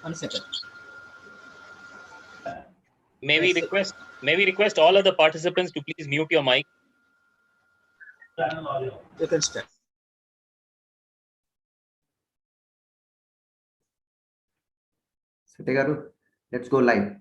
1 second. May we request all other participants to please mute your mic? You can start. Garu, let's go live.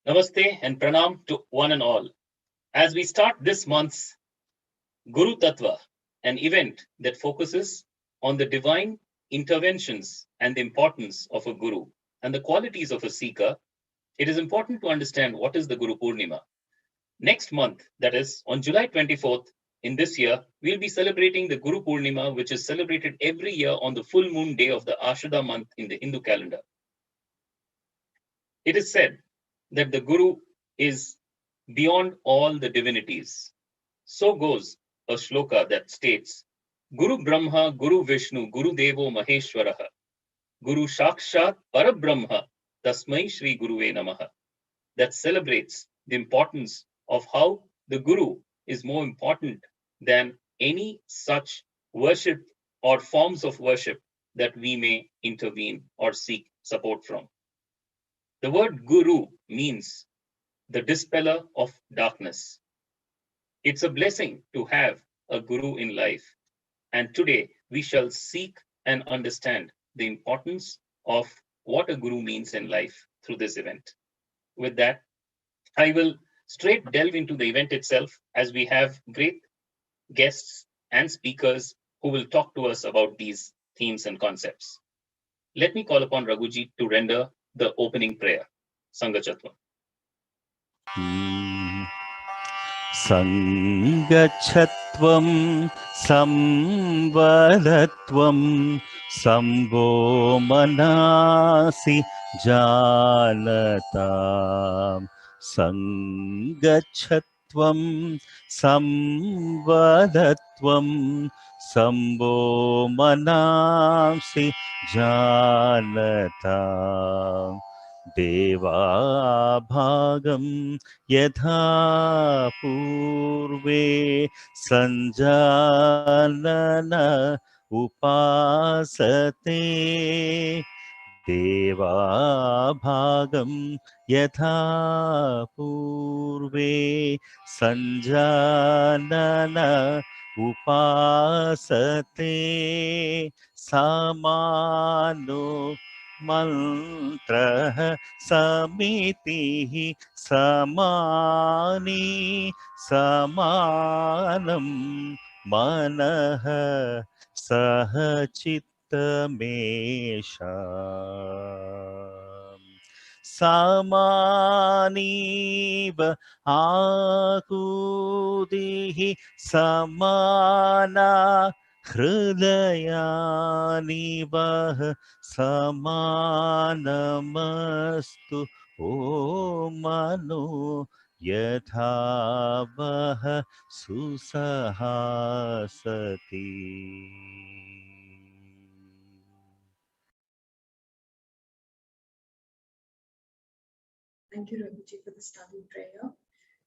Namaste and pranam to one and all. As we start this month's Guru Tattva, an event that focuses on the divine interventions and the importance of a Guru and the qualities of a seeker, it is important to understand what is the Guru Purnima. Next month, that is on July 24th in this year, we'll be celebrating the Guru Purnima, which is celebrated every year on the full moon day of the Ashada month in the Hindu calendar. It is said that the Guru is beyond all the divinities. So goes a shloka that states, Guru Brahma, Guru Vishnu, Guru Devo Maheshwaraha, Guru Sakshat Parabrahma, Tasmai Shri Guruve Namaha. That celebrates the importance of how the Guru is more important than any such worship or forms of worship that we may intervene or seek support from. The word Guru means the dispeller of darkness. It's a blessing to have a Guru in life. And today we shall seek and understand the importance of what a Guru means in life through this event. With that, I will straight delve into the event itself as we have great guests and speakers who will talk to us about these themes and concepts. Let me call upon Raghuji to render the opening prayer. Sangachatvam. Sangachatvam samvadatvam sambho manasi janata. Sangachatvam samvadatvam sambho manasi janata. देवाभागं यथा पूर्वे सञ्जानन उपासते देवाभागं यथा पूर्वे सञ्जानन उपासते समानो मन्त्रः समितिः समानी समानं मनः सह चित्तमेषा समानीव आकुतिः समाना हृदयानिवः समानमस्तु ओ मनो यथा वः सुसहासति. Thank you, Ravi, for the starting prayer.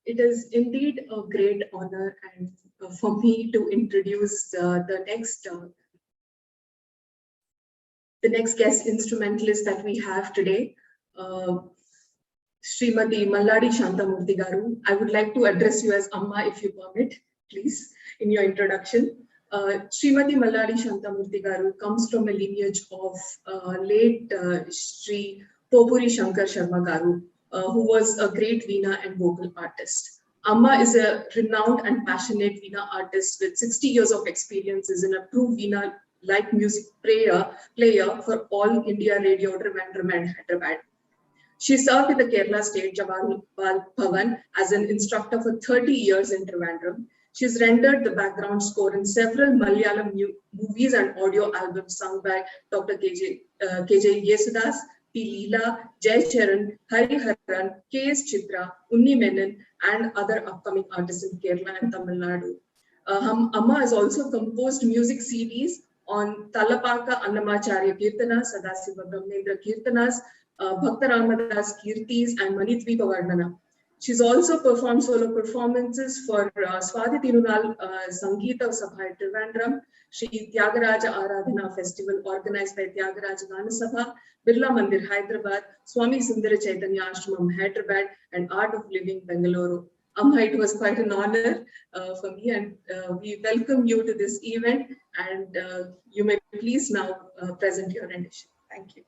It is indeed a great honor and for me to introduce the next guest instrumentalist that we have today, Srimati Malladi Shantamurthy Garu. I would like to address you as Amma, if you permit, please, in your introduction. Srimati Malladi Shantamurthy Garu comes from a lineage of late Sri Popuri Shankar Sharma Garu, who was a great Veena and vocal artist. Amma is a renowned and passionate Veena artist with 60 years of experience, is in a true Veena like music player for All India Radio Trivandrum, Hyderabad. She served in the Kerala State Jawahar Bhavan as an instructor for 30 years in Trivandrum. She's rendered the background score in several Malayalam movies and audio albums sung by Dr. 𝐏𝐫𝐚𝐯𝐫𝐚 Yesudas, P. Leela, Jai Charan, Hari Haran, K.S. Chitra, Unni Menon, and other upcoming artists in Kerala and Tamil Nadu. Amma has also composed music CDs on Talapaka Annamacharya Kirtana, Sadasiva Brahmendra Kirtanas, Bhakta Ramadas Kirtis, and Manitvipa Varnana. She's also performed solo performances for Swadhi Tirunal Sangeeta Sabha Trivandrum, Sri Tyagaraja Aradhana Festival organized by Tyagaraja Ganasabha, Birla Mandir Hyderabad, Swami Sundara Chaitanya Ashramam Hyderabad, and Art of Living Bengaluru. Amma, it was quite an honor for me, and we welcome you to this event, and you may please now present your rendition. Thank you.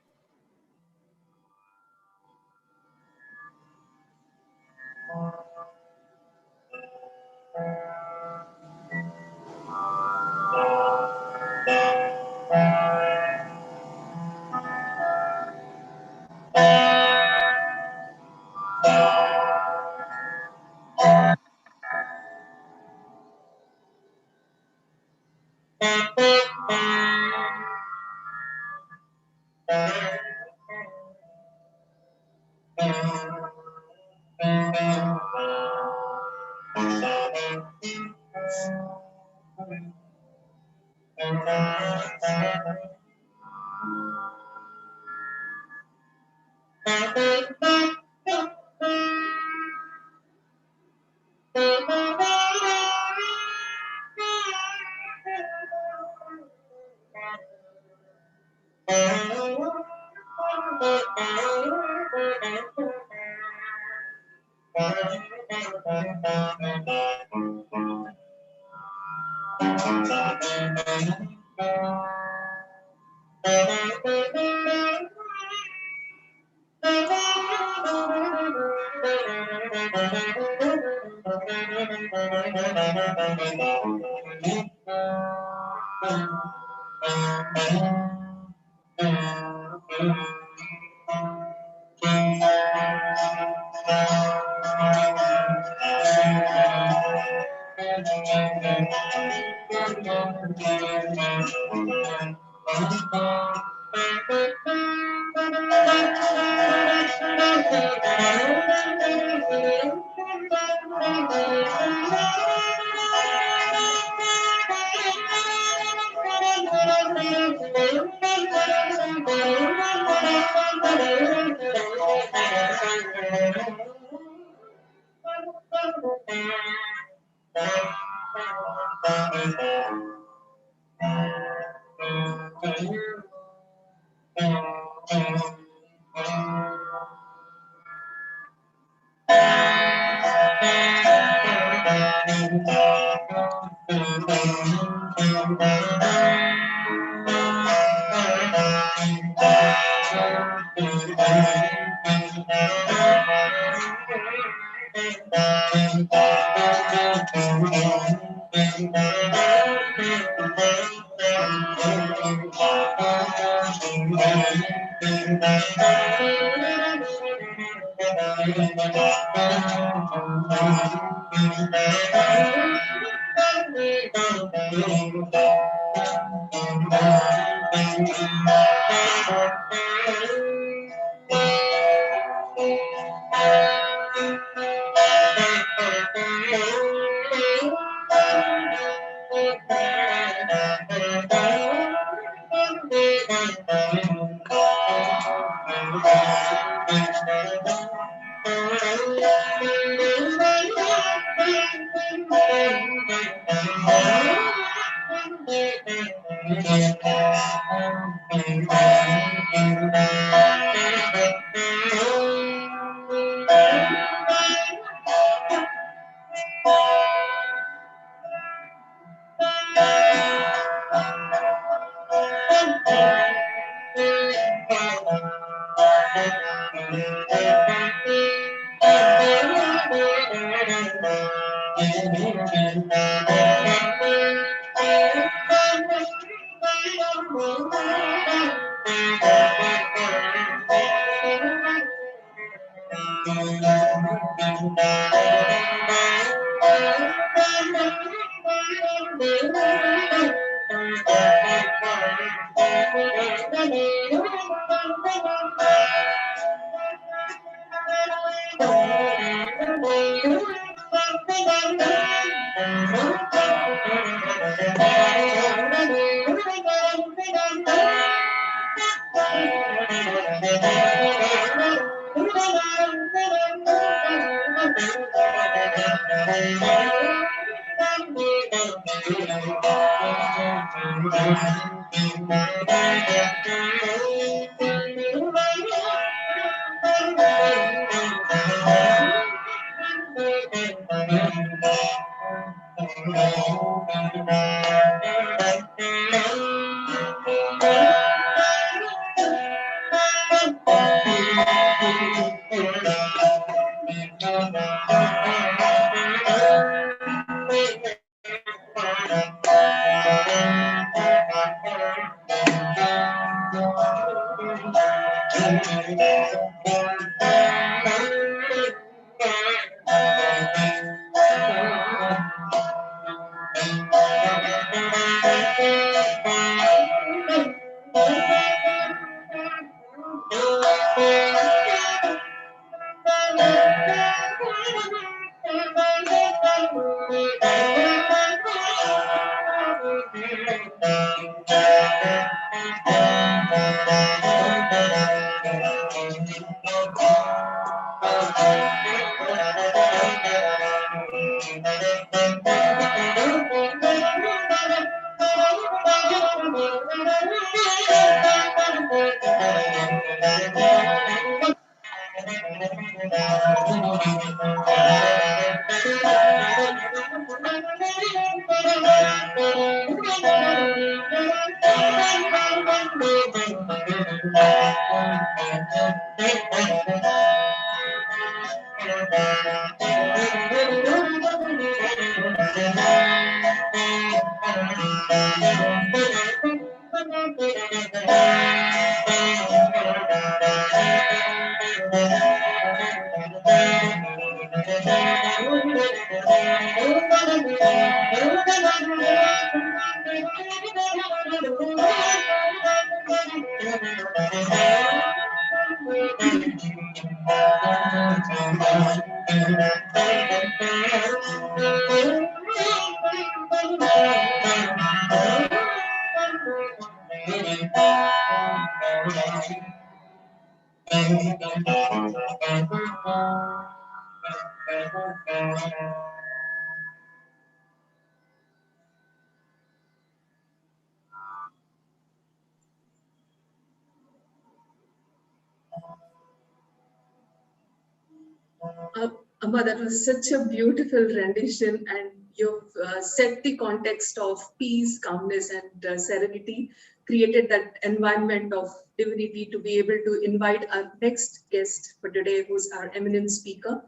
Amma, that was such a beautiful rendition, and you've set the context of peace, calmness, and serenity, created that environment of divinity to be able to invite our next guest for today, who's our eminent speaker.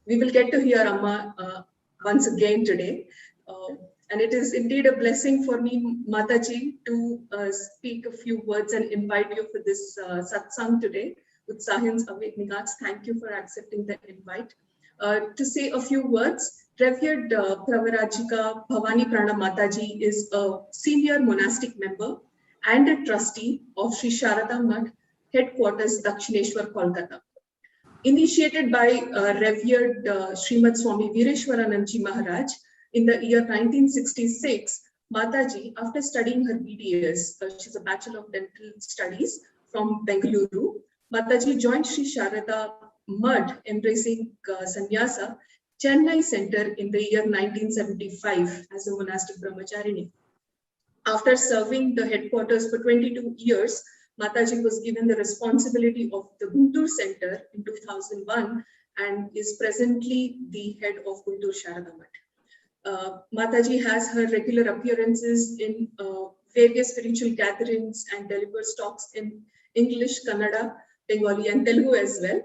We will get to hear Amma once again today. And it is indeed a blessing for me, Mataji, to speak a few words and invite you for this satsang today. Utsahin's Awakenings, thank you for accepting the invite. To say a few words, Revered Pravrajika Bhavaniprana Mataji is a senior monastic member and a trustee of Sri Sarada Math, headquarters Dakshineswar, Kolkatta. Initiated by Revered Srimad Swami Vireshwaranandaji Mj in the year 1966, Mataji, after studying her BDS, she's a Bachelor of Dental Studies from Bengaluru, Mataji joined Sri Sarada Math, embracing sannyasa, Chennai Centre in the year 1975 as a monastic brahmacharini. After serving the headquarters for 22 years, Mataji was given the responsibility of the Guntur Centre in 2001 and is presently the head of Guntur Sharada Math. Mataji has her regular appearances in various spiritual gatherings and delivers talks in English, Kannada, Bengali, and Telugu as well.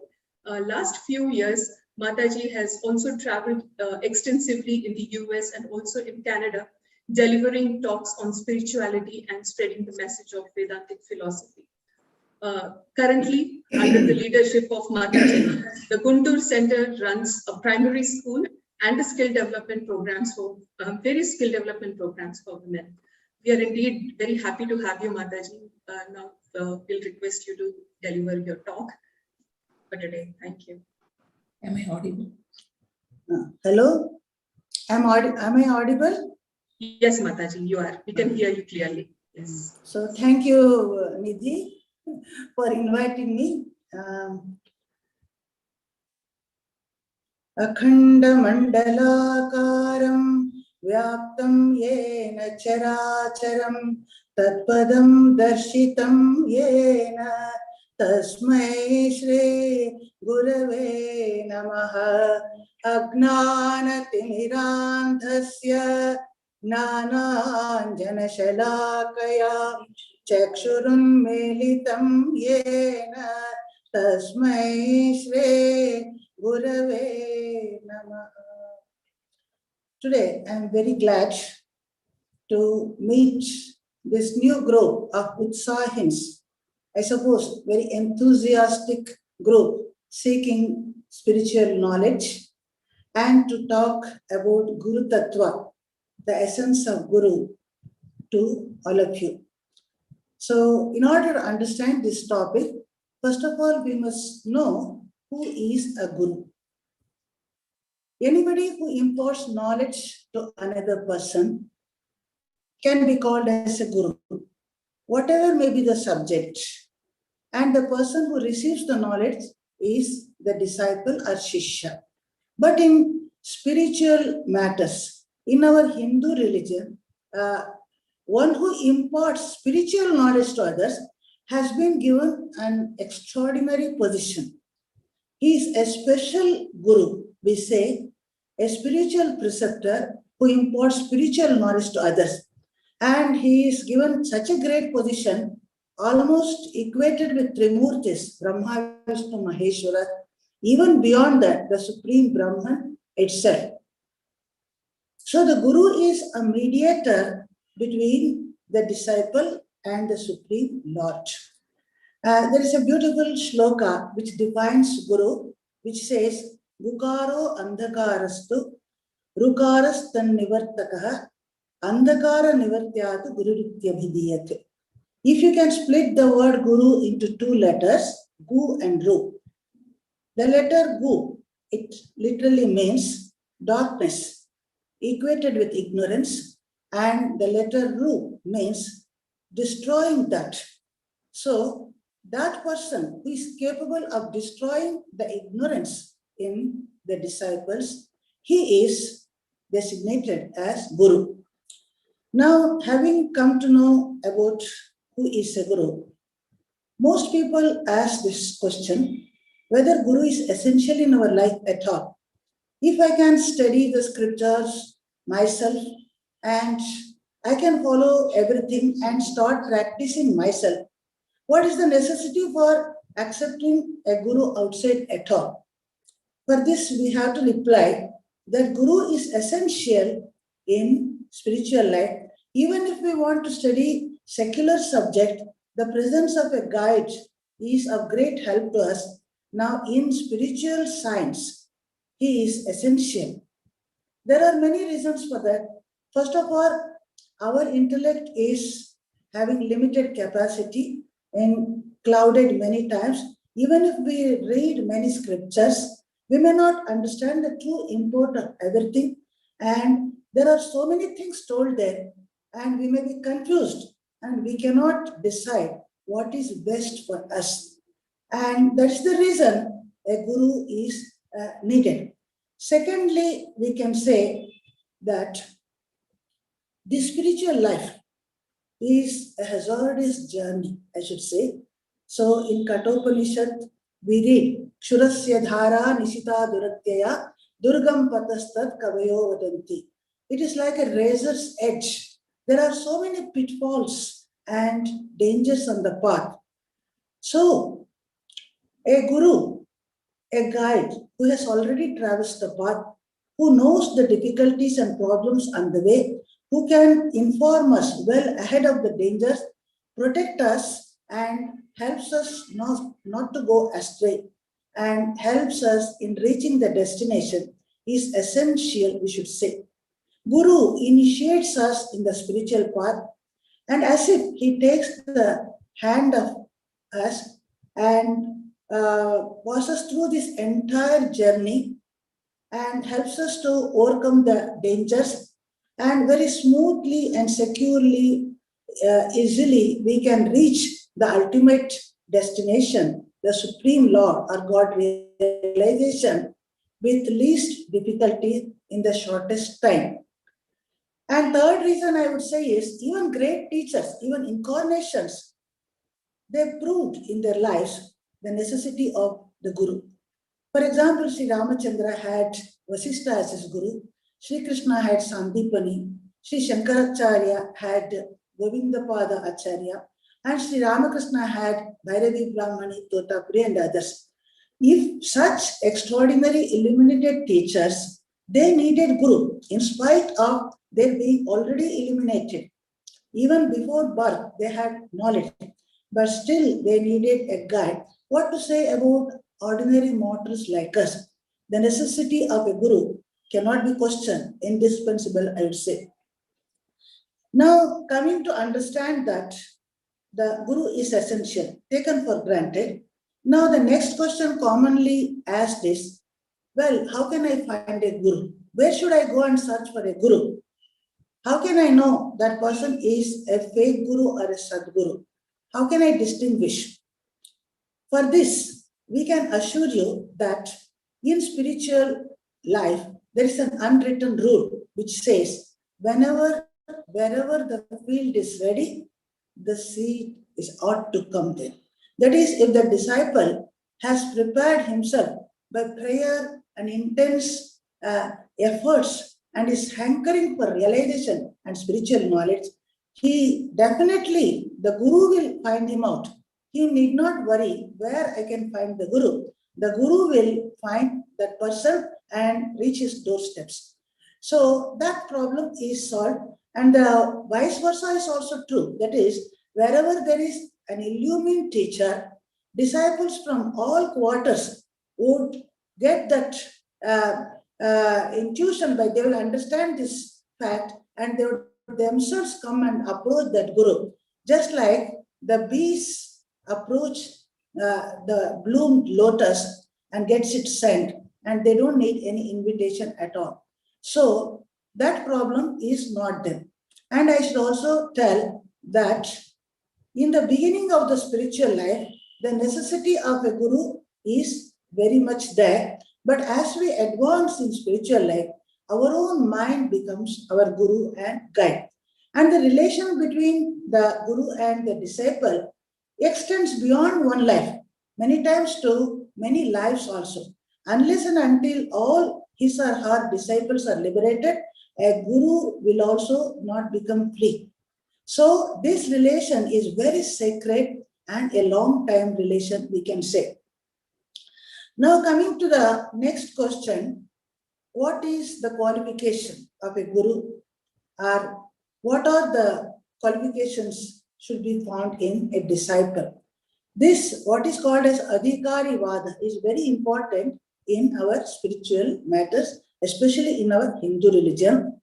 Last few years, Mataji has also traveled extensively in the US and also in Canada, delivering talks on spirituality and spreading the message of Vedantic philosophy. Currently, under the leadership of Mataji, the Guntur Centre runs a primary school and a skill development programs for various skill development programs for women. We are indeed very happy to have you, Mataji. Now we'll request you to deliver your talk for today. Thank you. Am I audible? Hello? Am I audible? Yes, Mataji, you are. We can hear you clearly. Yes. So thank you, Nidhi, for inviting me. Akhanda mandalakaram vyaptam yena characharam tatpadam darshitam yena tasmai Shri Gurave Namaha Ajnanatirandhasya Jnananjana Shalakaya Chakshurunmilitam Yena Tasmai Shri Gurave Namaha. Today I am very glad to meet this new group of Utsahins. I suppose very enthusiastic group seeking spiritual knowledge, and to talk about Guru Tattva, the essence of Guru, to all of you. So in order to understand this topic, first of all, we must know who is a Guru. Anybody who imparts knowledge to another person can be called as a Guru, whatever may be the subject. And the person who receives the knowledge is the disciple or Shishya. But in spiritual matters, in our Hindu religion, one who imparts spiritual knowledge to others has been given an extraordinary position. He is a special Guru, we say, a spiritual preceptor who imparts spiritual knowledge to others. And he is given such a great position, almost equated with Trimurtis, Brahma, Vishnu, Maheshwara, even beyond that, the Supreme Brahman itself. So the Guru is a mediator between the disciple and the Supreme Lord. There is a beautiful shloka which defines Guru, which says, Gukaro andhakarastu, rukaras tan nivartakaha, andhakara nivartyatu gururityabhidiyate. If you can split the word Guru into two letters, Gu and Ru. The letter Gu, it literally means darkness, equated with ignorance, and the letter Ru means destroying that. So that person who is capable of destroying the ignorance in the disciples, he is designated as Guru. Now, having come to know about who is a Guru, most people ask this question, whether Guru is essential in our life at all. If I can study the scriptures myself and I can follow everything and start practicing myself, what is the necessity for accepting a Guru outside at all? For this, we have to reply that Guru is essential in spiritual life. Even if we want to study secular subject, the presence of a guide is of great help to us. Now, in spiritual science, he is essential. There are many reasons for that. First of all, our intellect is having limited capacity and clouded many times. Even if we read many scriptures, we may not understand the true import of everything. And there are so many things told there, and we may be confused, and we cannot decide what is best for us. And that's the reason a guru is needed. Secondly, we can say that the spiritual life is a hazardous journey, I should say. So in Kathopanishad, we read, Kshurasya dhara nishita duratyaya durgam patastat kavayo vadanti. It is like a razor's edge. There are so many pitfalls and dangers on the path. So a guru, a guide who has already traversed the path, who knows the difficulties and problems on the way, who can inform us well ahead of the dangers, protect us, and helps us not to go astray, and helps us in reaching the destination is essential, we should say. Guru initiates us in the spiritual path, and as if he takes the hand of us and passes through this entire journey and helps us to overcome the dangers, and very smoothly and securely, easily, we can reach the ultimate destination, the Supreme Lord or God realization, with least difficulty in the shortest time. And third reason I would say is, even great teachers, even incarnations, they proved in their lives the necessity of the Guru. For example, Sri Ramachandra had Vasishtha as his Guru, Sri Krishna had Sandipani, Sri Shankaracharya had Govindapada Acharya, and Sri Ramakrishna had Bhairavi Brahmani, Totapuri, and others. If such extraordinary illuminated teachers, they needed Guru in spite of their being already illuminated. Even before birth, they had knowledge, but still they needed a guide. What to say about ordinary mortals like us? The necessity of a Guru cannot be questioned, indispensable, I would say. Now, coming to understand that the Guru is essential, taken for granted. Now, the next question commonly asked is, well, how can I find a Guru? Where should I go and search for a Guru? How can I know that person is a fake Guru or a Sadguru? How can I distinguish? For this, we can assure you that in spiritual life, there is an unwritten rule which says, wherever the field is ready, the seed is ought to come there. That is, if the disciple has prepared himself by prayer and intense efforts and is hankering for realization and spiritual knowledge, he definitely, the Guru will find him out. He need not worry where I can find the Guru. The Guru will find that person and reach his doorsteps. So that problem is solved, and the vice versa is also true. That is, wherever there is an illumined teacher, disciples from all quarters would get that intuition, by they will understand this fact, and they would themselves come and approach that Guru. Just like the bees approach the bloomed lotus and gets it scent, and they don't need any invitation at all. So that problem is not there. And I should also tell that in the beginning of the spiritual life, the necessity of a Guru is very much there. But as we advance in spiritual life, our own mind becomes our Guru and guide. And the relation between the Guru and the disciple extends beyond one life, many times to many lives also. Unless and until all his or her disciples are liberated, a guru will also not become free. So this relation is very sacred and a long time relation, we can say. Now coming to the next question, what is the qualification of a guru, or what are the qualifications should be found in a disciple? This, what is called as Adhikari Vada, is very important in our spiritual matters, especially in our Hindu religion.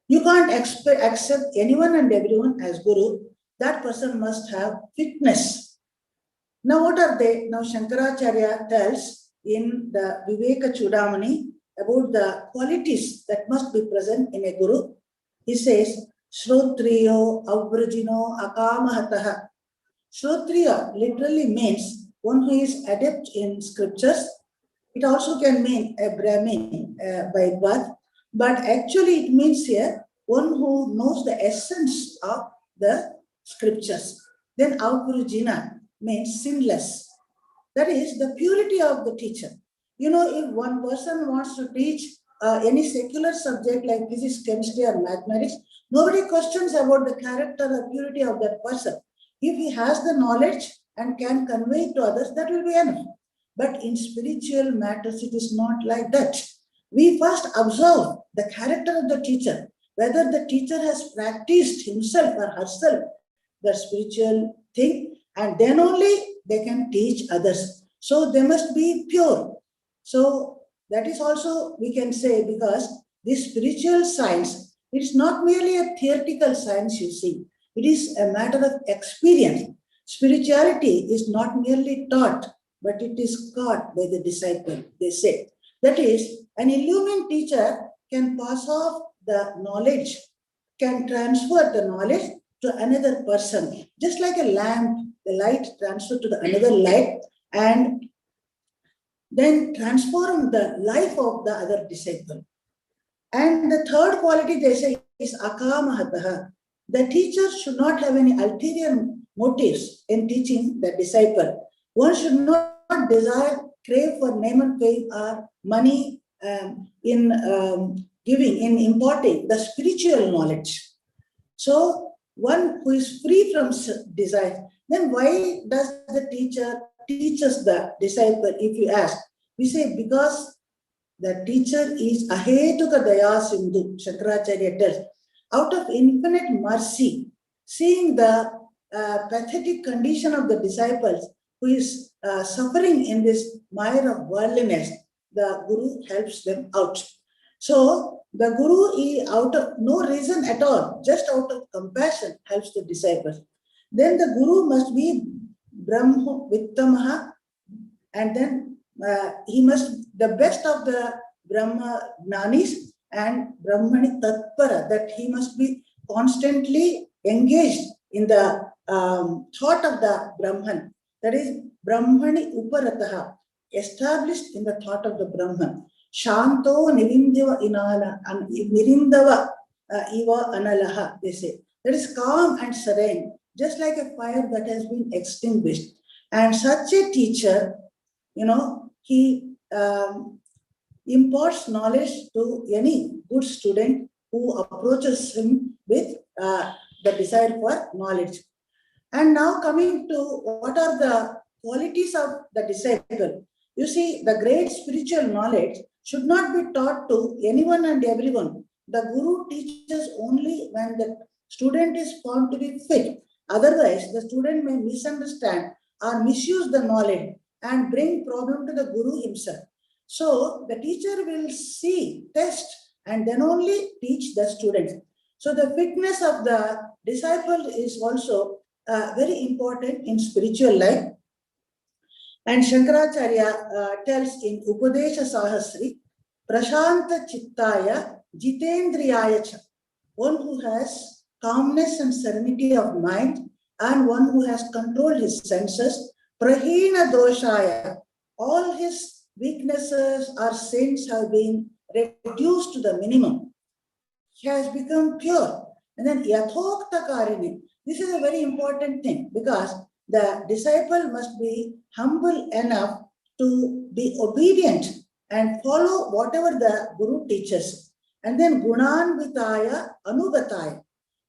You can't accept anyone and everyone as guru. That person must have fitness. Now what are they? Now Shankaracharya tells in the 𝐏𝐵𝐢𝐤𝐚 about the qualities that must be present in a guru. He says, Shrotriyo avrajino akamahatah. Shrotriya literally means one who is adept in scriptures. It also can mean a Brahmin by birth, but actually it means here one who knows the essence of the scriptures. Then avrajina means sinless. That is the purity of the teacher. You know, if one person wants to teach any secular subject like physics, chemistry, or mathematics, nobody questions about the character or purity of that person. If he has the knowledge and can convey it to others, that will be enough. But in spiritual matters, it is not like that. We first observe the character of the teacher, whether the teacher has practiced himself or herself the spiritual thing, and then only they can teach others. So they must be pure. So that is also we can say, because this spiritual science, it's not merely a theoretical science, you see. It is a matter of experience. Spirituality is not merely taught, but it is caught by the disciple, they say. That is, an illumined teacher can pass off the knowledge, can transfer the knowledge to another person. Just like a lamp, the light transferred to the another light and then transform the life of the other disciple. And the third quality they say is akamahatah. The teacher should not have any ulterior motives in teaching the disciple. One should not desire, crave for name and fame or money in imparting the spiritual knowledge. So one who is free from desire, then why does the teacher teaches the disciple? If you ask, we say because the teacher is 𝐏𝐫𝐚𝐯𝐿𝐴 daya sindhu, Shankaracharya tells, out of infinite mercy, seeing the pathetic condition of the disciples who is suffering in this mire of worldliness, the Guru helps them out. So the Guru is out of no reason at all, just out of compassion helps the disciples. Then the Guru must be Brahma Vittamaha, and then he must the best of the Brahma Gnanis and Brahmani Tatpara, that he must be constantly engaged in the thought of the Brahman. That is Brahmani Uparataha, established in the thought of the Brahman. Shanto Nirindava Inala and Nirindava Iva Analaha, they say. That is calm and serene, just like a fire that has been extinguished. And such a teacher, you know, he imparts knowledge to any good student who approaches him with the desire for knowledge. And now coming to what are the qualities of the disciple. You see, the great spiritual knowledge should not be taught to anyone and everyone. The Guru teaches only when the student is found to be fit. Otherwise, the student may misunderstand or misuse the knowledge and bring problem to the Guru himself. So the teacher will see, test, and then only teach the students. So the fitness of the disciple is also very important in spiritual life. And Shankaracharya tells in Upadesha Sahasri, Prashanta Chittaya Jitendriyaya cha, one who has calmness and serenity of mind, and one who has controlled his senses, Prahina Doshaya, all his weaknesses or sins have been reduced to the minimum. He has become pure. And then 𝐿𝐵𝐷𝐸𝐿𝐴, this is a very important thing, because the disciple must be humble enough to be obedient and follow whatever the Guru teaches. And then Gunanvitaya Anugataya,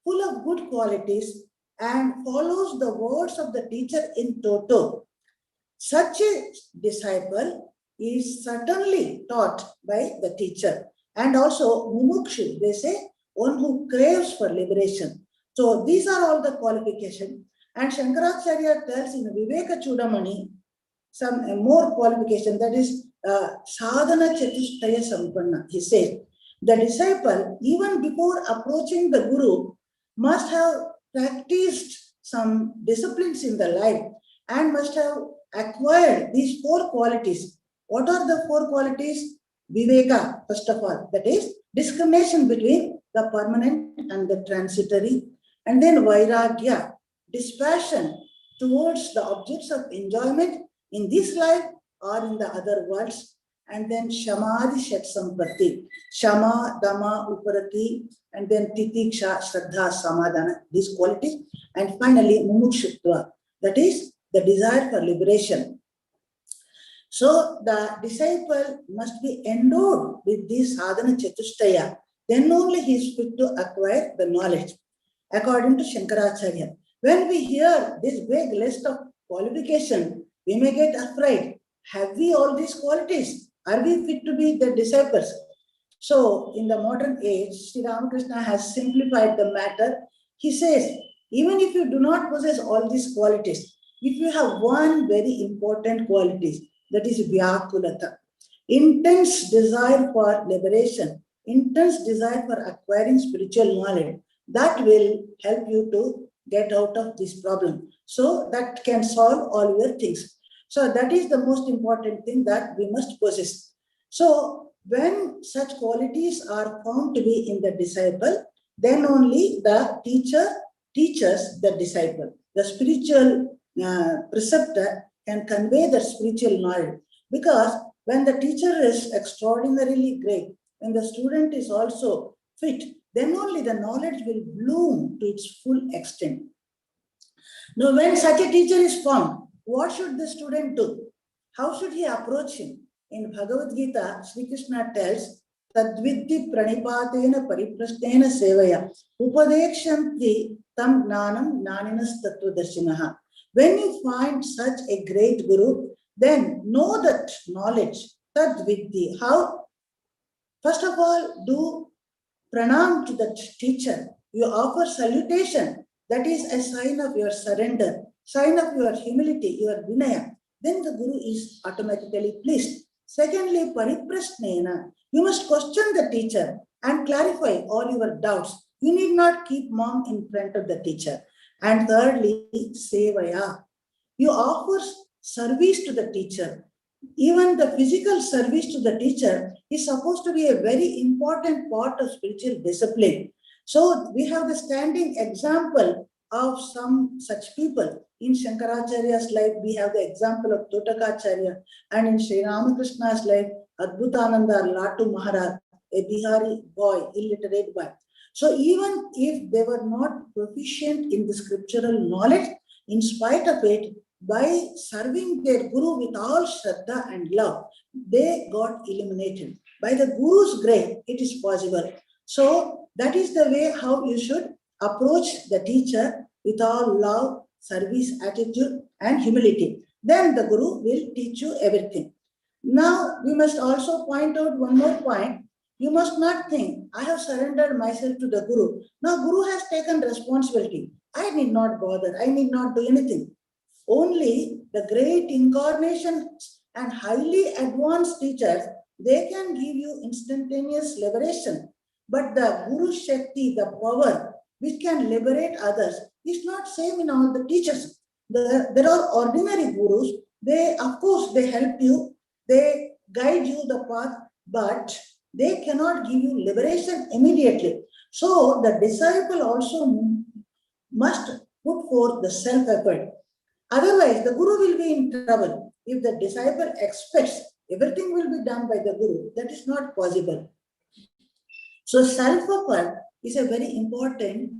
full of good qualities and follows the words of the teacher in toto. Such a disciple is certainly taught by the teacher. And also mumukshu, they say, one who craves for liberation. So these are all the qualifications. And Shankaracharya tells in Viveka Chudamani some more qualification, that is sadhana chatushtaya sampanna. He says the disciple, even before approaching the Guru, must have practiced some disciplines in the life and must have acquired these 4 qualities. What are the 4 qualities? Viveka, first of all, that is discrimination between the permanent and the transitory. And then Vairagya, dispassion towards the objects of enjoyment in this life or in the other worlds. And then Shamadhi Shat Sampatti, Shama, Dama, Uparati, and then Titiksha, Shraddha, Samadhana, these qualities. And finally, Mumukshutva, that is the desire for liberation. So the disciple must be endowed with this sadhana chatushtaya. Then only he is fit to acquire the knowledge. According to Shankaracharya, when we hear this big list of qualifications, we may get afraid. Have we all these qualities? Are we fit to be the disciples? So in the modern age, Sri Ramakrishna has simplified the matter. He says, even if you do not possess all these qualities, if you have one very important quality, that is Vyakulata, intense desire for liberation, intense desire for acquiring spiritual knowledge, that will help you to get out of this problem. So that can solve all your things. So that is the most important thing that we must possess. So when such qualities are found to be in the disciple, then only the teacher teaches the disciple. The spiritual preceptor can convey the spiritual knowledge, because when the teacher is extraordinarily great, when the student is also fit, then only the knowledge will bloom to its full extent. Now, when such a teacher is found, what should the student do? How should he approach him? In Bhagavad Gita, Sri Krishna tells, Tadvidhi pranipatena pariprasthena sevaya upadekshanti tam gnanam gnaninas tattvadarshinaha. When you find such a great Guru, then know that knowledge, Tadvidhi. How? First of all, do pranam to the teacher. You offer salutation. That is a sign of your surrender, sign of your humility, your vinaya. Then the Guru is automatically pleased. Secondly, pariprasnena. You must question the teacher and clarify all your doubts. You need not keep mum in front of the teacher. And thirdly, sevaya. You offer service to the teacher. Even the physical service to the teacher is supposed to be a very important part of spiritual discipline. So we have the standing example of some such people. In Shankaracharya's life, we have the example of Totakacharya, and in Sri Ramakrishna's life, Adbhutananda Latu Maharaj, a Bihari boy, illiterate boy. So even if they were not proficient in the scriptural knowledge, in spite of it, by serving their Guru with all Shraddha and love, they got illuminated. By the Guru's grace, it is possible. So that is the way how you should approach the teacher with all love, service, attitude, and humility. Then the Guru will teach you everything. Now, we must also point out one more point. You must not think, I have surrendered myself to the Guru. Now, Guru has taken responsibility. I need not bother. I need not do anything. Only the great incarnations and highly advanced teachers, they can give you instantaneous liberation. But the Guru Shakti, the power which can liberate others, is not same in all the teachers. There are ordinary Gurus. They, of course, they help you. They guide you the path, but they cannot give you liberation immediately. So the disciple also must put forth the self-effort. Otherwise, the Guru will be in trouble. If the disciple expects everything will be done by the Guru, that is not possible. So self-effort is a very important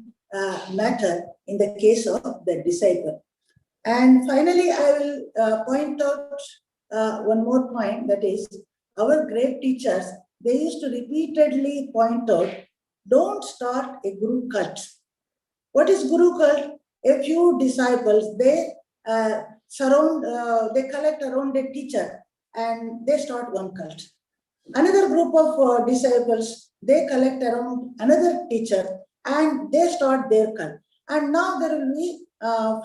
matter in the case of the disciple. And finally, I will point out one more point, that is, our great teachers, they used to repeatedly point out, don't start a guru cult. What is guru cult? A few disciples, they they collect around a teacher and they start one cult. Another group of disciples, they collect around another teacher and they start their cult. And now there will be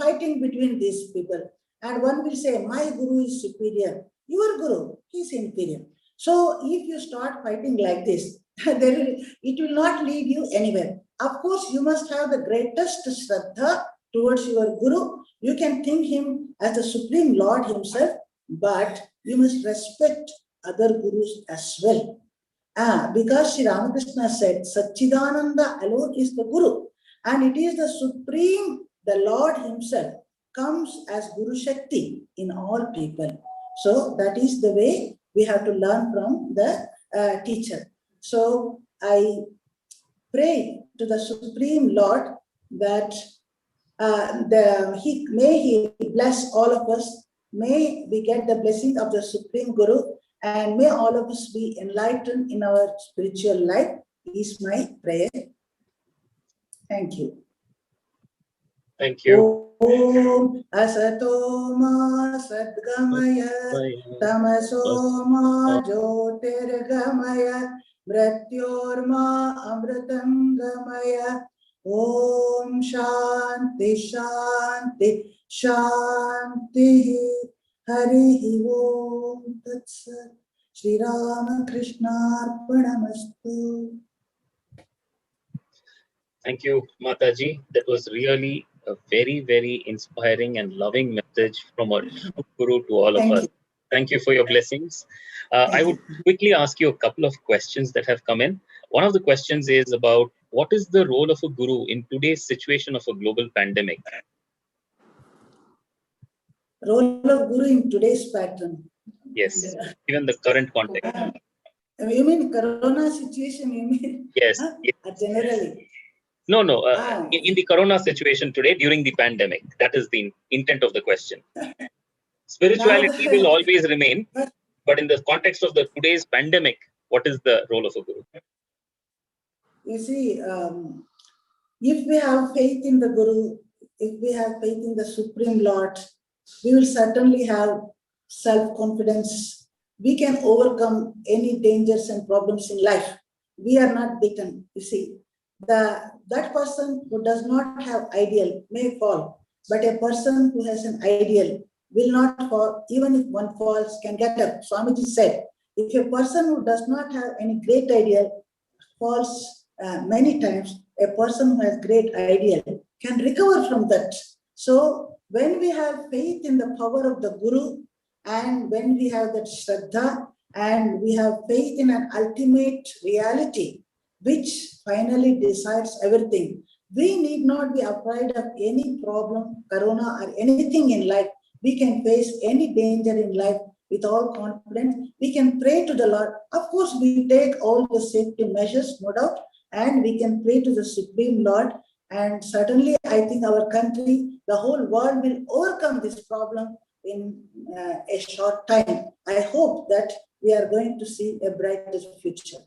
fighting between these people. And one will say, my guru is superior. Your guru, he is inferior. So if you start fighting like this, it will not lead you anywhere. Of course, you must have the greatest Shraddha towards your guru. You can think him as the Supreme Lord himself, but you must respect other gurus as well. Because Sri Ramakrishna said, Satchidananda alone is the guru. And it is the Supreme, the Lord himself, comes as Guru Shakti in all people. So that is the way we have to learn from the teacher. So I pray to the Supreme Lord that may he bless all of us. May we get the blessing of the Supreme Guru, and may all of us be enlightened in our spiritual life, is my prayer. Thank you. Thank you. Om Asato Ma Sadgamaya Tamaso Ma Jyotirgamaya Mrityorma Amritam Gamaya. Om Shanti Shanti Shanti. Hari Om Tat Sat. Sri Ramakrishna Arpanamastu. Thank you, Mataji. That was really a very, very inspiring and loving message from our Guru to all of us. Thank you for your blessings. I would quickly ask you a couple of questions that have come in. One of the questions is about what is the role of a Guru in today's situation of a global pandemic? Role of Guru in today's pattern. Yes, given the current context. You mean Corona situation, you mean? Yes. Yes. Generally. No. In the Corona situation today, during the pandemic, that is the intent of the question. Spirituality will always remain, but in the context of the today's pandemic, what is the role of a Guru? You see, if we have faith in the Guru, if we have faith in the Supreme Lord, we will certainly have self-confidence. We can overcome any dangers and problems in life. We are not beaten. You see, that person who does not have ideal may fall, but a person who has an ideal will not fall. Even if one falls, can get up. Swamiji said, if a person who does not have any great ideal falls many times, a person who has great ideal can recover from that. So when we have faith in the power of the Guru, and when we have that Shraddha, and we have faith in an ultimate reality, which finally decides everything, we need not be afraid of any problem, Corona or anything in life. We can face any danger in life with all confidence. We can pray to the Lord. Of course, we take all the safety measures, no doubt, and we can pray to the Supreme Lord. And certainly, I think our country, the whole world will overcome this problem in a short time. I hope that we are going to see a brighter future.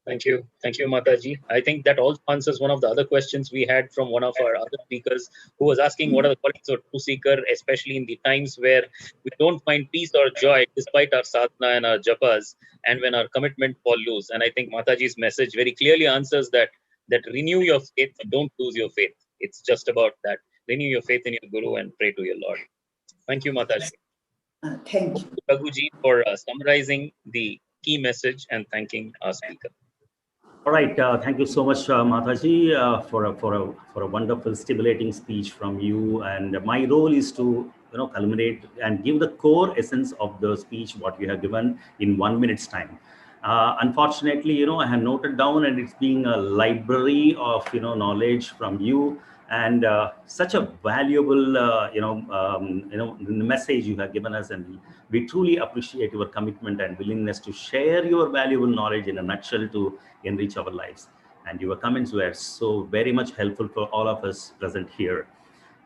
Thank you. Thank you, Mataji. I think that also answers one of the other questions we had from one of our other speakers who was asking what are the qualities of true seeker, especially in the times where we don't find peace or joy despite our sadhana and our japas, and when our commitment falls loose. And I think Mataji's message very clearly answers that renew your faith, don't lose your faith. It's just about that. Renew your faith in your Guru and pray to your Lord. Thank you, Mataji. Thank you. Raghuji for summarizing the key message and thanking our speaker. All right, thank you so much, Mataji, for a wonderful, stimulating speech from you. And my role is to, culminate and give the core essence of the speech what you have given in 1 minute's time. Unfortunately, I have noted down, and it's being a library of knowledge from you, and such a valuable message you have given us, and we truly appreciate your commitment and willingness to share your valuable knowledge in a nutshell to enrich our lives. And your comments were so very much helpful for all of us present here.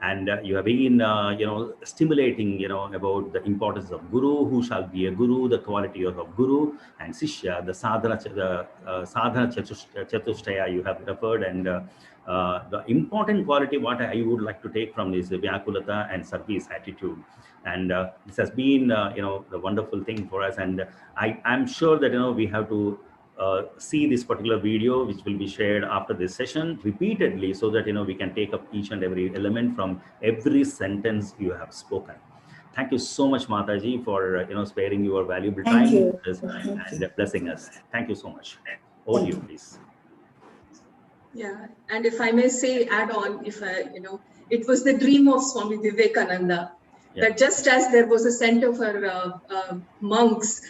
And you have been, stimulating, about the importance of guru, who shall be a guru, the quality of guru and Sishya, the sadhana chatushtaya you have referred, and the important quality what I would like to take from this Vyakulata and service attitude. And this has been, the wonderful thing for us. And I'm sure that, we have to see this particular video, which will be shared after this session repeatedly, so that we can take up each and every element from every sentence you have spoken. Thank you so much, Mataji, for sparing your valuable Thank time you. and blessing us. Thank you so much. Over to you, please. Yeah, and if I may say, add on, it was the dream of Swami Vivekananda. Yeah. That just as there was a center for monks,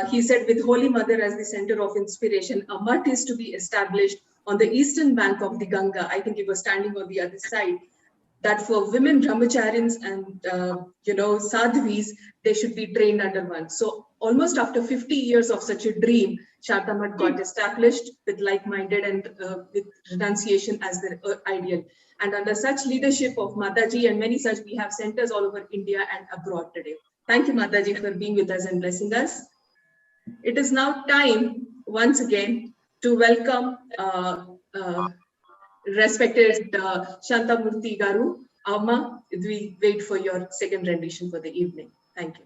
he said, with Holy Mother as the center of inspiration, a mutt is to be established on the eastern bank of the Ganga. I think he was standing on the other side. That for women brahmacharins and sadhvis, they should be trained under one. So almost after 50 years of such a dream, Sharada Math got established with like-minded and with renunciation as their ideal. And under such leadership of Mataji and many such, we have centers all over India and abroad today. Thank you, Mataji, for being with us and blessing us. It is now time, once again, to welcome respected Shantamurthy Garu. Amma, we wait for your second rendition for the evening. Thank you.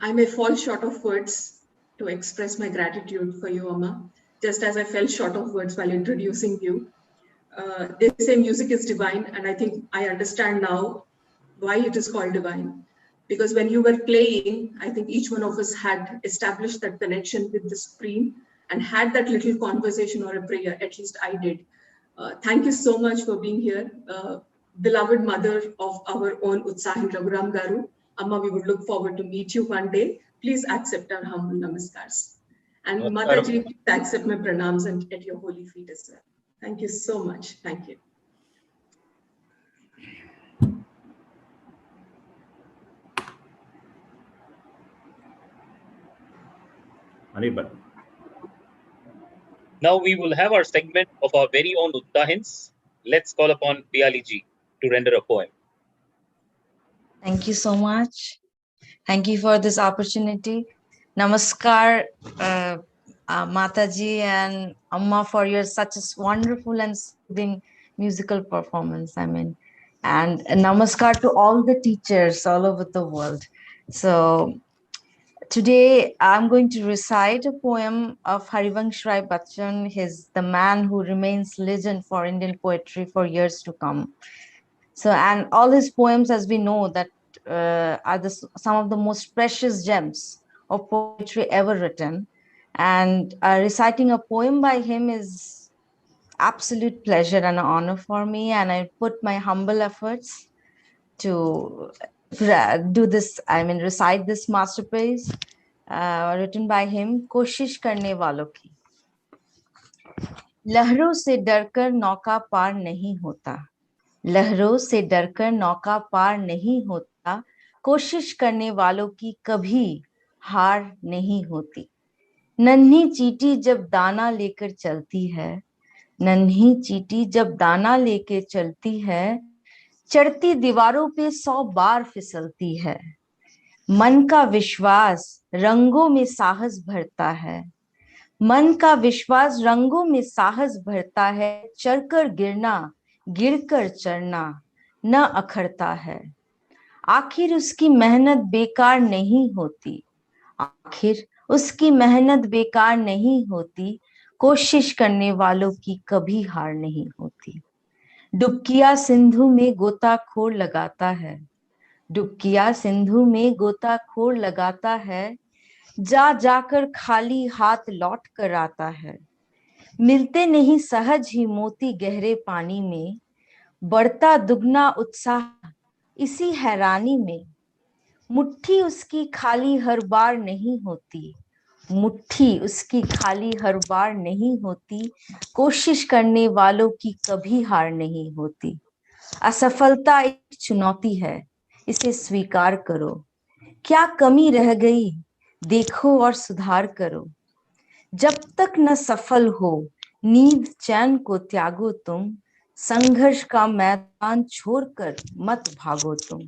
I may fall short of words to express my gratitude for you, Amma, just as I fell short of words while introducing you. They say music is divine, and I think I understand now why it is called divine. Because when you were playing, I think each one of us had established that connection with the Supreme and had that little conversation or a prayer, at least I did. Thank you so much for being here. Beloved mother of our own Utsahin Raghuram Garu, Amma, we would look forward to meet you one day. Please accept our humble namaskars. And Mataji, please accept my pranams and at your holy feet as well. Thank you so much. Thank you. Now we will have our segment of our very own Utsahins. Let's call upon Piyali to render a poem. Thank you so much. Thank you for this opportunity. Namaskar, Mataji and Amma, for your such a wonderful and soothing musical performance. And namaskar to all the teachers all over the world. So today I'm going to recite a poem of Harivansh Rai Bachchan. He's the man who remains legend for Indian poetry for years to come. So, and all his poems, as we know, that are some of the most precious gems of poetry ever written. And reciting a poem by him is absolute pleasure and an honor for me. And I put my humble efforts to do this, recite this masterpiece written by him, कोशिश करने वालों की. लहरों से डरकर नौका पार नहीं होता, लहरों से डरकर नौका पार नहीं होता, कोशिश करने वालों की कभी हार नहीं होती. नन्ही चींटी जब दाना लेकर चलती है, नन्ही चींटी जब दाना लेकर चलती है, चढ़ती दीवारों पे 100 बार फिसलती है. मन का विश्वास रंगों में साहस भरता है, मन का विश्वास रंगों में साहस भरता है, चढ़कर गिरना गिरकर चढ़ना न अखरता है. आखिर उसकी मेहनत बेकार नहीं होती, आखिर उसकी मेहनत बेकार नहीं होती, कोशिश करने वालों की कभी हार नहीं होती. डुबकिया सिंधु में गोताखोर लगाता है, डुबकिया सिंधु में गोताखोर लगाता है, जा जाकर खाली हाथ लौट कर आता है. मिलते नहीं सहज ही मोती गहरे पानी में, बढ़ता दुगना उत्साह इसी हैरानी में. मुट्ठी उसकी खाली हर बार नहीं होती, मुट्ठी उसकी खाली हर बार नहीं होती, कोशिश करने वालों की कभी हार नहीं होती. असफलता एक चुनौती है, इसे स्वीकार करो. क्या कमी रह गई देखो और सुधार करो। जब तक न सफल हो नींद चैन को त्यागो तुम, संघर्ष का मैदान छोड़कर मत भागो तुम।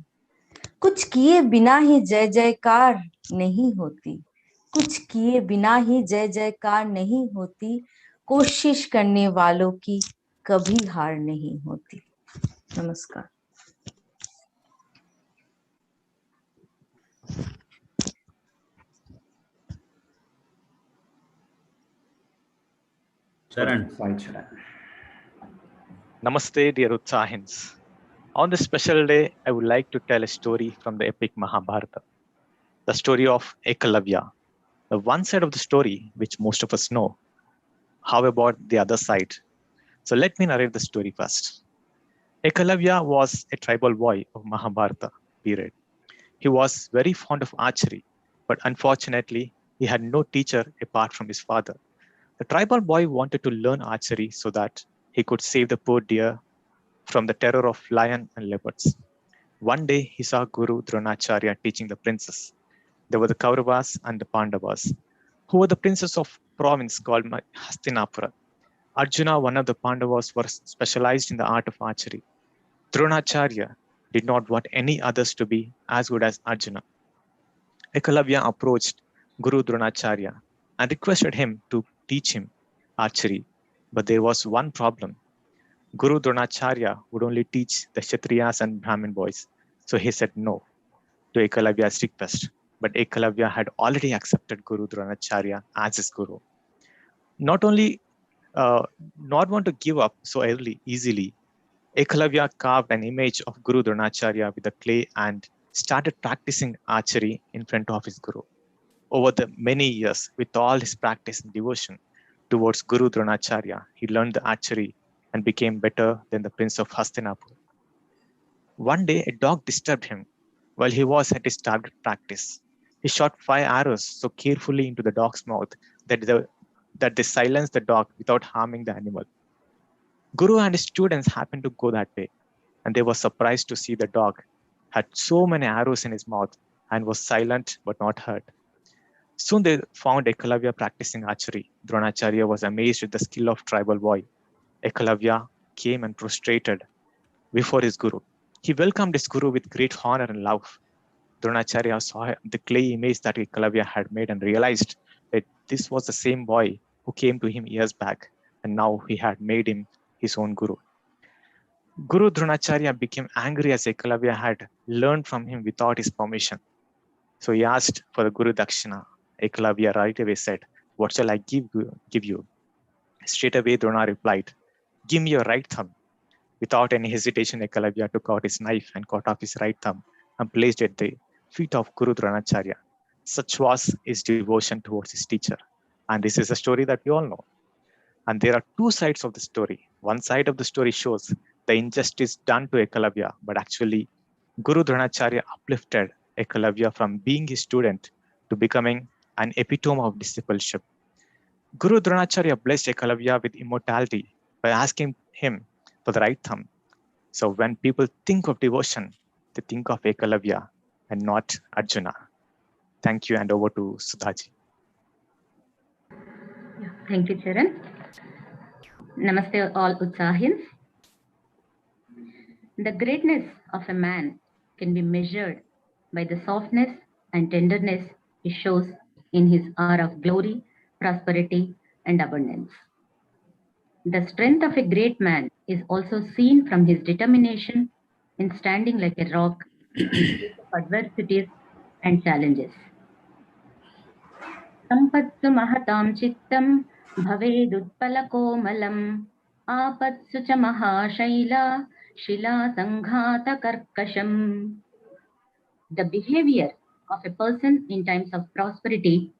कुछ किए बिना ही जय जयकार नहीं होती, कुछ किए बिना ही जय जयकार नहीं होती, कोशिश करने वालों की कभी हार नहीं होती। नमस्कार। Sharan. Namaste, dear Utsahins. On this special day, I would like to tell a story from the epic Mahabharata, the story of Ekalavya. The one side of the story, which most of us know. How about the other side? So let me narrate the story first. Ekalavya was a tribal boy of Mahabharata period. He was very fond of archery, but unfortunately, he had no teacher apart from his father. The tribal boy wanted to learn archery so that he could save the poor deer from the terror of lion and leopards. One day, he saw Guru Dronacharya teaching the princes. There were the Kauravas and the Pandavas, who were the princes of province called Hastinapura. Arjuna, one of the Pandavas, was specialized in the art of archery. Dronacharya did not want any others to be as good as Arjuna. Ekalavya approached Guru Dronacharya and requested him to teach him archery. But there was one problem. Guru Dronacharya would only teach the Kshatriyas and Brahmin boys. So he said no to Ekalavya's request. But Ekalavya had already accepted Guru Dronacharya as his guru. Not want to give up so easily, Ekalavya carved an image of Guru Dronacharya with the clay and started practicing archery in front of his guru. Over the many years, with all his practice and devotion towards Guru Dronacharya, he learned the archery and became better than the prince of Hastinapur. One day, a dog disturbed him while he was at his target practice. He shot 5 arrows so carefully into the dog's mouth that they silenced the dog without harming the animal. Guru and his students happened to go that way, and they were surprised to see the dog had so many arrows in his mouth and was silent but not hurt. Soon they found Ekalavya practicing archery. Dronacharya was amazed with the skill of tribal boy. Ekalavya came and prostrated before his guru. He welcomed his guru with great honor and love. Dronacharya saw the clay image that Ekalavya had made and realized that this was the same boy who came to him years back, and now he had made him his own guru. Guru Dronacharya became angry as Ekalavya had learned from him without his permission. So he asked for the Guru Dakshina. Ekalavya right away said, "What shall I give you?" Straight away Drona replied, "Give me your right thumb." Without any hesitation, Ekalavya took out his knife and cut off his right thumb and placed it at the feet of Guru Dronacharya. Such was his devotion towards his teacher. And this is a story that we all know. And there are two sides of the story. One side of the story shows the injustice done to Ekalavya, but actually Guru Dronacharya uplifted Ekalavya from being his student to becoming an epitome of discipleship. Guru Dronacharya blessed Ekalavya with immortality by asking him for the right thumb. So when people think of devotion, they think of Ekalavya and not Arjuna. Thank you, and over to Sudhaji. Thank you, Charan. Namaste all Utsahins. The greatness of a man can be measured by the softness and tenderness he shows in his hour of glory, prosperity, and abundance. The strength of a great man is also seen from his determination in standing like a rock in face of adversities and challenges. Sampatsu mahatam chittam bhavedutpalakomalam apatsu cha mahashaila shila sanghata karkasham. The behavior of a person in times of prosperity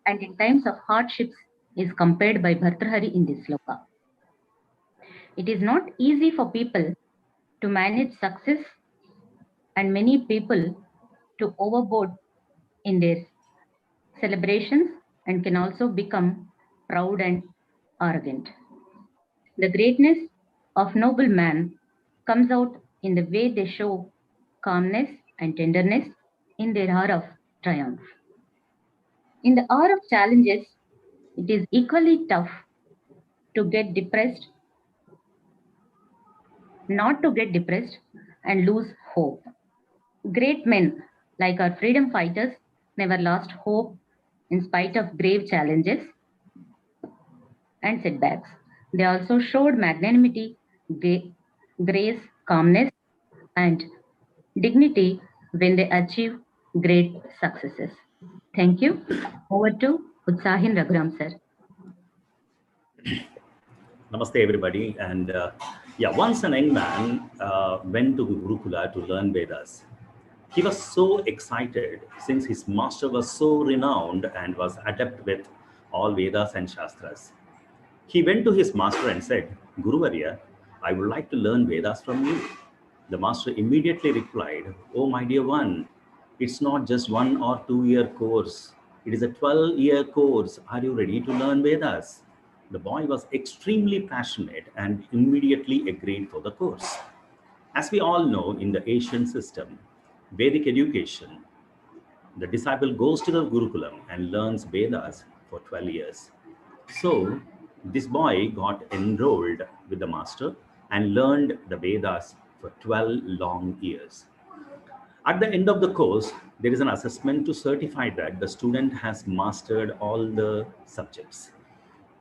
and in times of hardships is compared by Bhartrhari in this sloka. It is not easy for people to manage success and many people to overboard in their celebrations and can also become proud and arrogant. The greatness of noble man comes out in the way they show calmness and tenderness in their hour of triumph. In the hour of challenges, it is equally tough to get depressed, not to get depressed and lose hope. Great men like our freedom fighters never lost hope in spite of grave challenges and setbacks. They also showed magnanimity, grace, calmness, and dignity when they achieve great successes. Thank you. Over to Utsahin Raghuram sir. Namaste, everybody. And once an young man went to Gurukula to learn Vedas. He was so excited since his master was so renowned and was adept with all Vedas and Shastras. He went to his master and said, Guru Varya, I would like to learn Vedas from you. The master immediately replied, Oh, my dear one, it's not just 1 or 2 year course. It is a 12-year course. Are you ready to learn Vedas? The boy was extremely passionate and immediately agreed for the course. As we all know, in the Asian system, Vedic education, the disciple goes to the Gurukulam and learns Vedas for 12 years. So this boy got enrolled with the master and learned the Vedas for 12 long years. At the end of the course, there is an assessment to certify that the student has mastered all the subjects.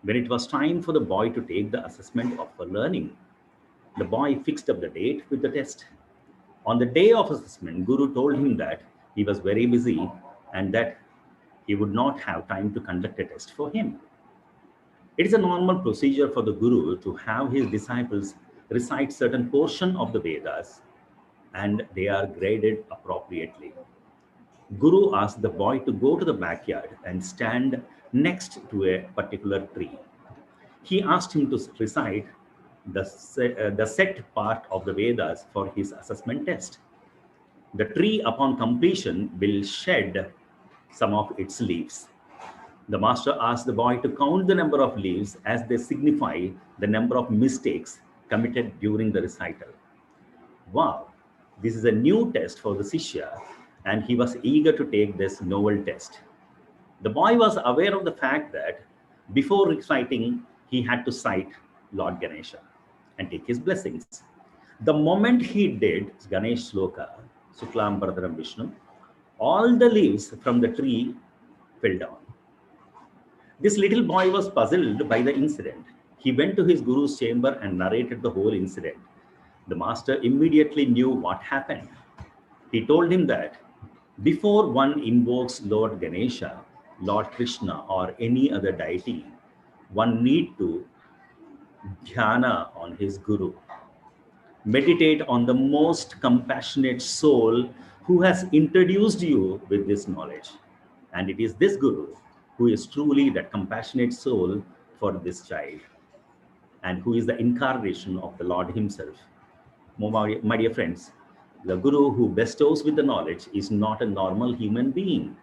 When it was time for the boy to take the assessment for learning, the boy fixed up the date with the test. On the day of assessment, Guru told him that he was very busy and that he would not have time to conduct a test for him. It is a normal procedure for the Guru to have his disciples recite certain portion of the Vedas and they are graded appropriately. Guru asked the boy to go to the backyard and stand next to a particular tree. He asked him to recite the set part of the Vedas for his assessment test. The tree upon completion will shed some of its leaves. The master asked the boy to count the number of leaves as they signify the number of mistakes committed during the recital. Wow, this is a new test for the Sishya and he was eager to take this novel test. The boy was aware of the fact that before reciting, he had to cite Lord Ganesha and take his blessings. The moment he did Ganesh Sloka, Suklam Bharadaram Vishnu, all the leaves from the tree fell down. This little boy was puzzled by the incident. He went to his guru's chamber and narrated the whole incident. The master immediately knew what happened. He told him that before one invokes Lord Ganesha, Lord Krishna, or any other deity, one need to dhyana on his guru. Meditate on the most compassionate soul who has introduced you with this knowledge. And it is this guru who is truly that compassionate soul for this child and who is the incarnation of the Lord himself. My dear friends, the guru who bestows with the knowledge is not a normal human being.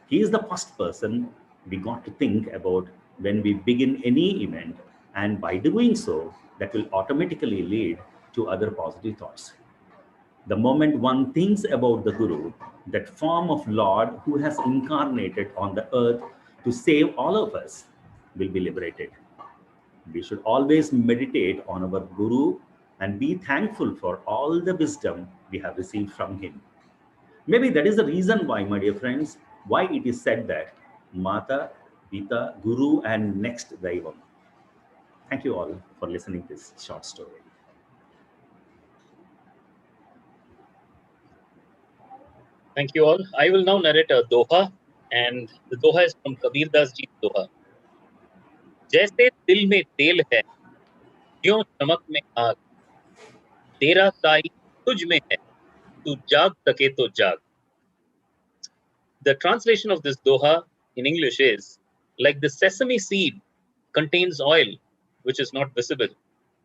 He is the first person we got to think about when we begin any event, and by doing so, that will automatically lead to other positive thoughts. The moment one thinks about the Guru, that form of Lord who has incarnated on the earth to save all of us, will be liberated. We should always meditate on our Guru and be thankful for all the wisdom we have received from him. Maybe that is the reason why, my dear friends, why it is said that Mata, Pita, Guru, and next Daivam. Thank you all for listening to this short story. Thank you all. I will now narrate a doha, and the doha is from Kabir Das Ji's doha. जैसे दिल में तेल है, ज्यों चमक में आग, तेरा साई तुझ में है, तू जाग सके तो जाग. The translation of this doha in English is, like the sesame seed contains oil, which is not visible,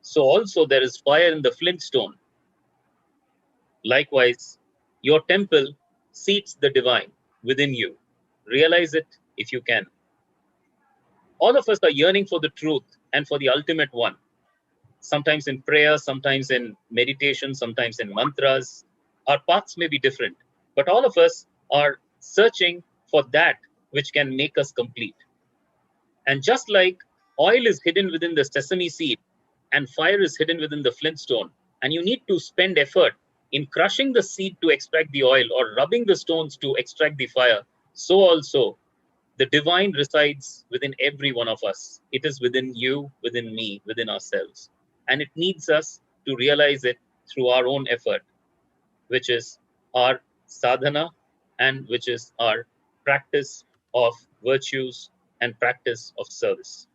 so also there is fire in the flint stone. Likewise, your temple seats the divine within you. Realize it if you can. All of us are yearning for the truth and for the ultimate one. Sometimes in prayer, sometimes in meditation, sometimes in mantras. Our paths may be different, but all of us are searching for that which can make us complete. And just like oil is hidden within the sesame seed and fire is hidden within the flintstone, and you need to spend effort in crushing the seed to extract the oil or rubbing the stones to extract the fire, so also the divine resides within every one of us. It is within you, within me, within ourselves. And it needs us to realize it through our own effort, which is our sadhana and which is our practice of virtues and practice of service.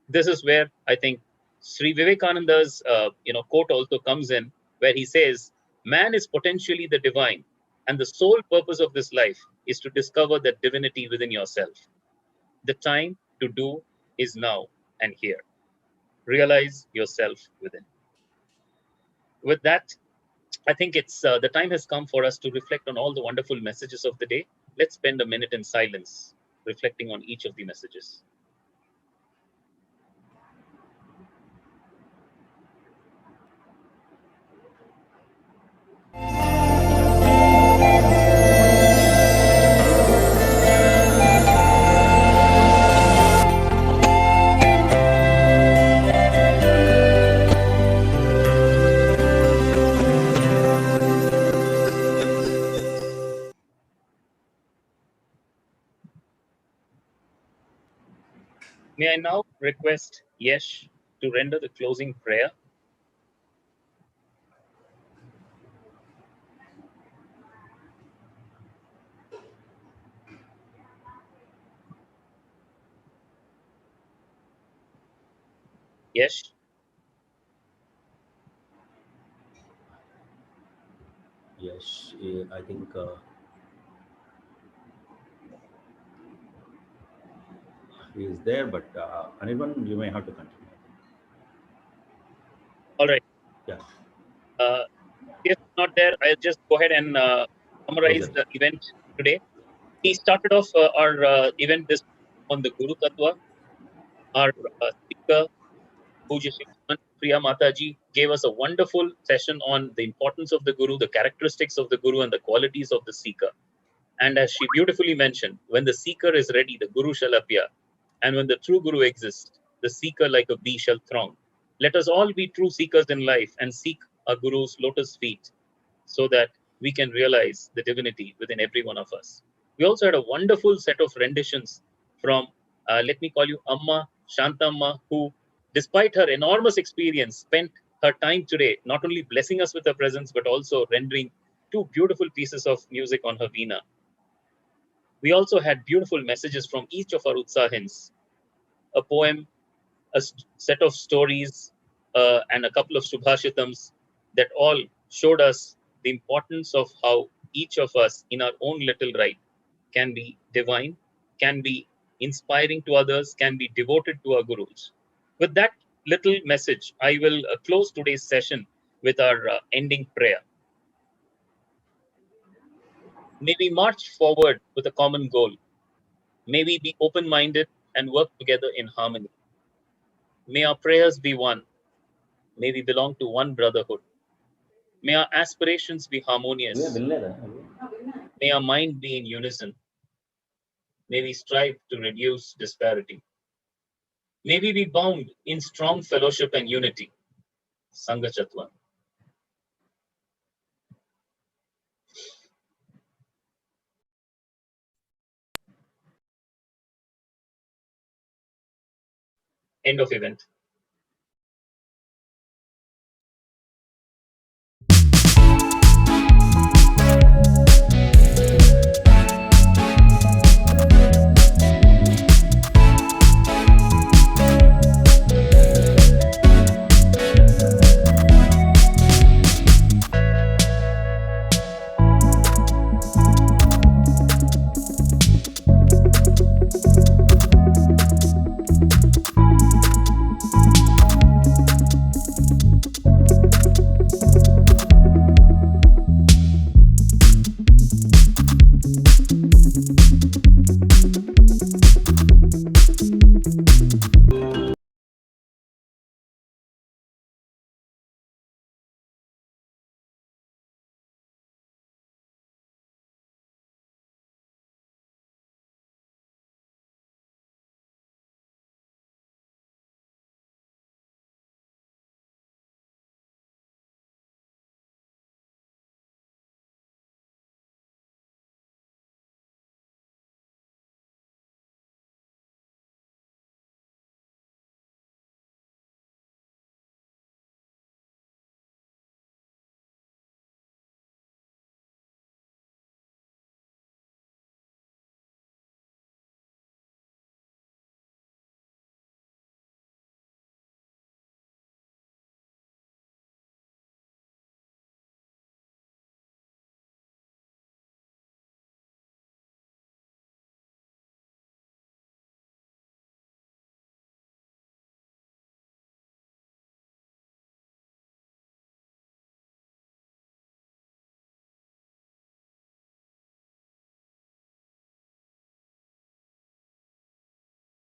This is where I think Sri Vivekananda's quote also comes in, where he says, man is potentially the divine, and the sole purpose of this life is to discover that divinity within yourself. The time to do is now and here. Realize yourself within. With that, I think it's the time has come for us to reflect on all the wonderful messages of the day. Let's spend a minute in silence, reflecting on each of the messages. May I now request Yesh to render the closing prayer. Yesh. Yes, I think he is there, but Anirban, you may have to continue. All right. Yeah. If not there, I'll just go ahead and summarize the event today. We started off our event this on the Guru Tattva. Our speaker, Puja Priya Mataji, gave us a wonderful session on the importance of the Guru, the characteristics of the Guru, and the qualities of the seeker. And as she beautifully mentioned, when the seeker is ready, the Guru shall appear. And when the true Guru exists, the seeker like a bee shall throng. Let us all be true seekers in life and seek our Guru's lotus feet so that we can realize the divinity within every one of us. We also had a wonderful set of renditions from, let me call you Amma Shantamma, who, despite her enormous experience, spent her time today not only blessing us with her presence, but also rendering two beautiful pieces of music on her Veena. We also had beautiful messages from each of our Utsahins, a poem, a set of stories, and a couple of Subhashitams that all showed us the importance of how each of us in our own little right can be divine, can be inspiring to others, can be devoted to our Gurus. With that little message, I will close today's session with our ending prayer. May we march forward with a common goal. May we be open-minded and work together in harmony. May our prayers be one. May we belong to one brotherhood. May our aspirations be harmonious. May our mind be in unison. May we strive to reduce disparity. May we be bound in strong fellowship and unity. Sangha-Tattva. End of event.